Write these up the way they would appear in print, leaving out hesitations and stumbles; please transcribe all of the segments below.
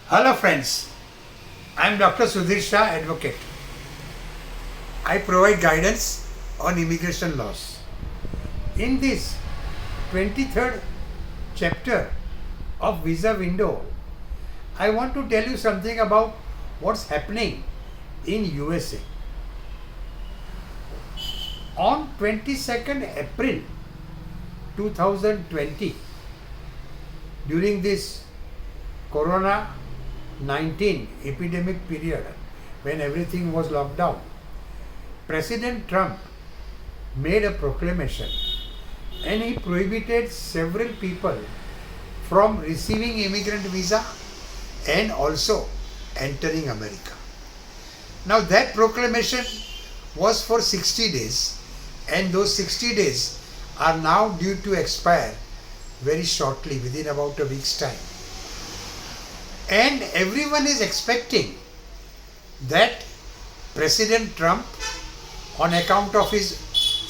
Hello friends, I am Dr. Sudhir Shah, advocate. I provide guidance on immigration laws. In this 23rd chapter of Visa Window, I want to tell you something about what's happening in USA. On 22nd April 2020, during this Corona-19 epidemic period when everything was locked down, President Trump made a proclamation and he prohibited several people from receiving immigrant visa and also entering America. Now that proclamation was for 60 days and those 60 days are now due to expire very shortly, within about a week's time. And everyone is expecting that President Trump, on account of his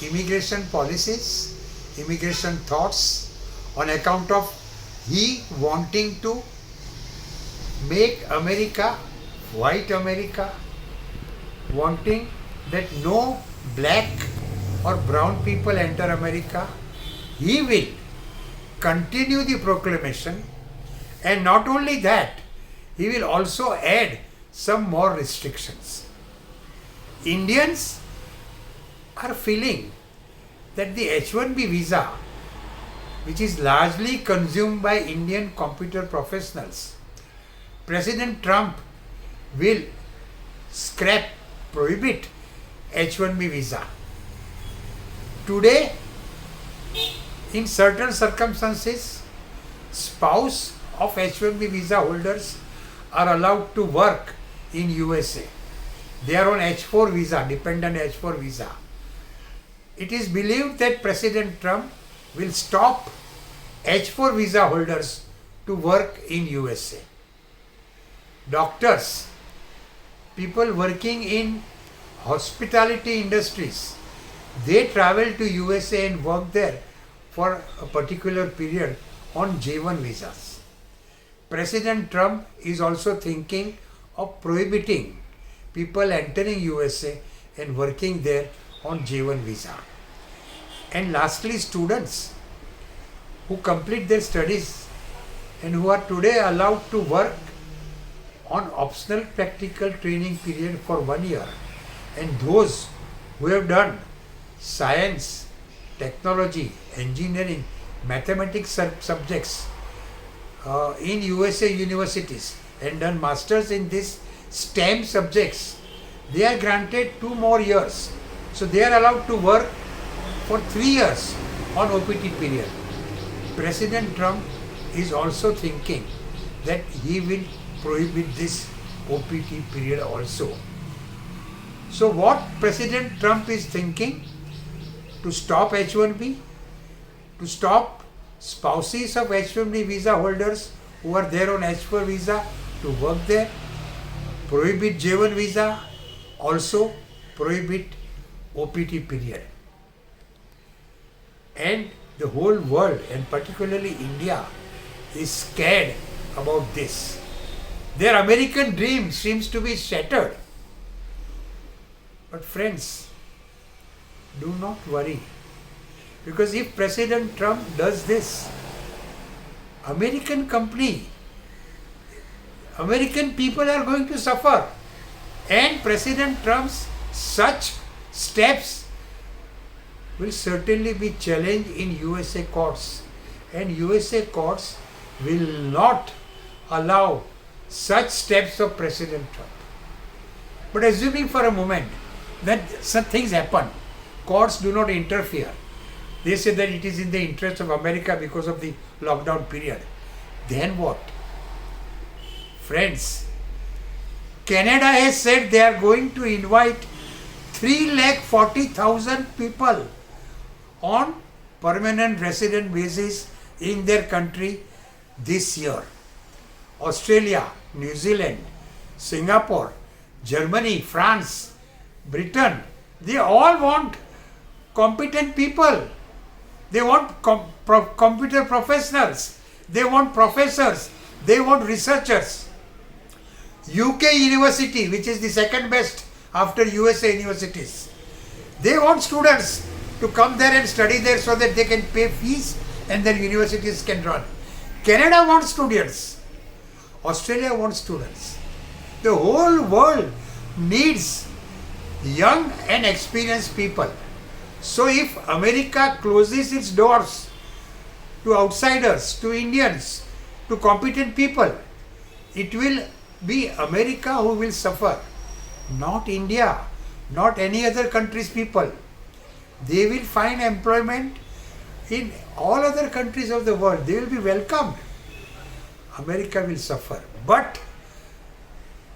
immigration policies, immigration thoughts, on account of he wanting to make America white America, wanting that no black or brown people enter America, he will continue the proclamation, and not only that, he will also add some more restrictions. Indians are feeling that the H-1B visa, which is largely consumed by Indian computer professionals, President Trump will prohibit H-1B visa. Today, in certain circumstances, spouse of H-1B visa holders are allowed to work in USA. They are on H-4 visa, dependent H-4 visa. It is believed that President Trump will stop H-4 visa holders to work in USA. Doctors, people working in hospitality industries, they travel to USA and work there for a particular period on J-1 visas. President Trump is also thinking of prohibiting people entering USA and working there on J-1 visa. And lastly, students who complete their studies and who are today allowed to work on optional practical training period for 1 year, and those who have done science, technology, engineering, mathematics subjects in USA universities and done masters in these STEM subjects, they are granted 2 more years. So they are allowed to work for 3 years on OPT period. President Trump is also thinking that he will prohibit this OPT period also. So what President Trump is thinking? To stop H-1B, to stop spouses of H-1B visa holders who are there on H-4 visa to work there, prohibit J-1 visa, also prohibit OPT period. And the whole world, and particularly India, is scared about this. Their American dream seems to be shattered. But friends, do not worry, because if President Trump does this, American people are going to suffer, and President Trump's such steps will certainly be challenged in USA courts, and USA courts will not allow such steps of President Trump. But assuming for a moment that such things happen, courts do not interfere. They say that it is in the interest of America because of the lockdown period. Then what? Friends, Canada has said they are going to invite 340,000 people on permanent resident basis in their country this year. Australia, New Zealand, Singapore, Germany, France, Britain, they all want competent people. They want computer professionals. They want professors. They want researchers. UK university, which is the second best after USA universities, they want students to come there and study there so that they can pay fees and their universities can run. Canada wants students. Australia wants students. The whole world needs young and experienced people. So if America closes its doors to outsiders, to Indians, to competent people, it will be America who will suffer, not India, not any other country's people. They will find employment in all other countries of the world. They will be welcomed. America will suffer. But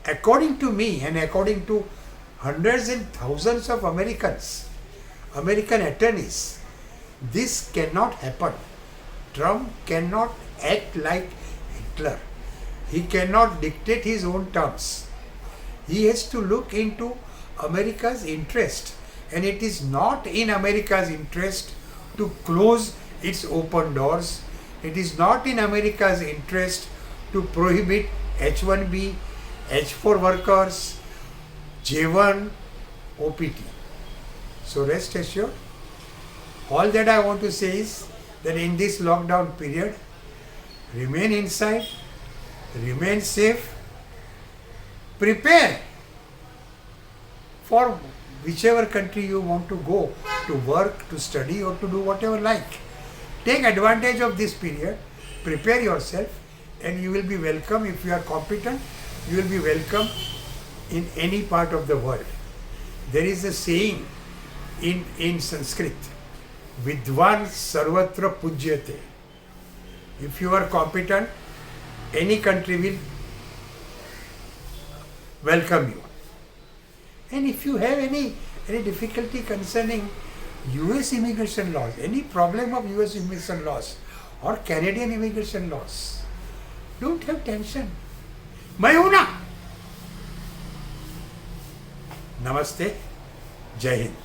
according to me and according to hundreds and thousands of Americans, American attorneys, this cannot happen. Trump cannot act like Hitler. He cannot dictate his own terms. He has to look into America's interest, and it is not in America's interest to close its open doors. It is not in America's interest to prohibit H1B, H4 workers, J1, OPT. So rest assured, all that I want to say is that in this lockdown period, remain inside, remain safe, prepare for whichever country you want to go to work, to study, or to do whatever like. Take advantage of this period, prepare yourself, and you will be welcome. If you are competent, you will be welcome in any part of the world. There is a saying in Sanskrit, Vidwan Sarvatra Pujyate. If you are competent, any country will welcome you. And if you have any difficulty concerning US immigration laws, any problem of US immigration laws or Canadian immigration laws, don't have tension. मैं हूं ना. Namaste. Jai Hind.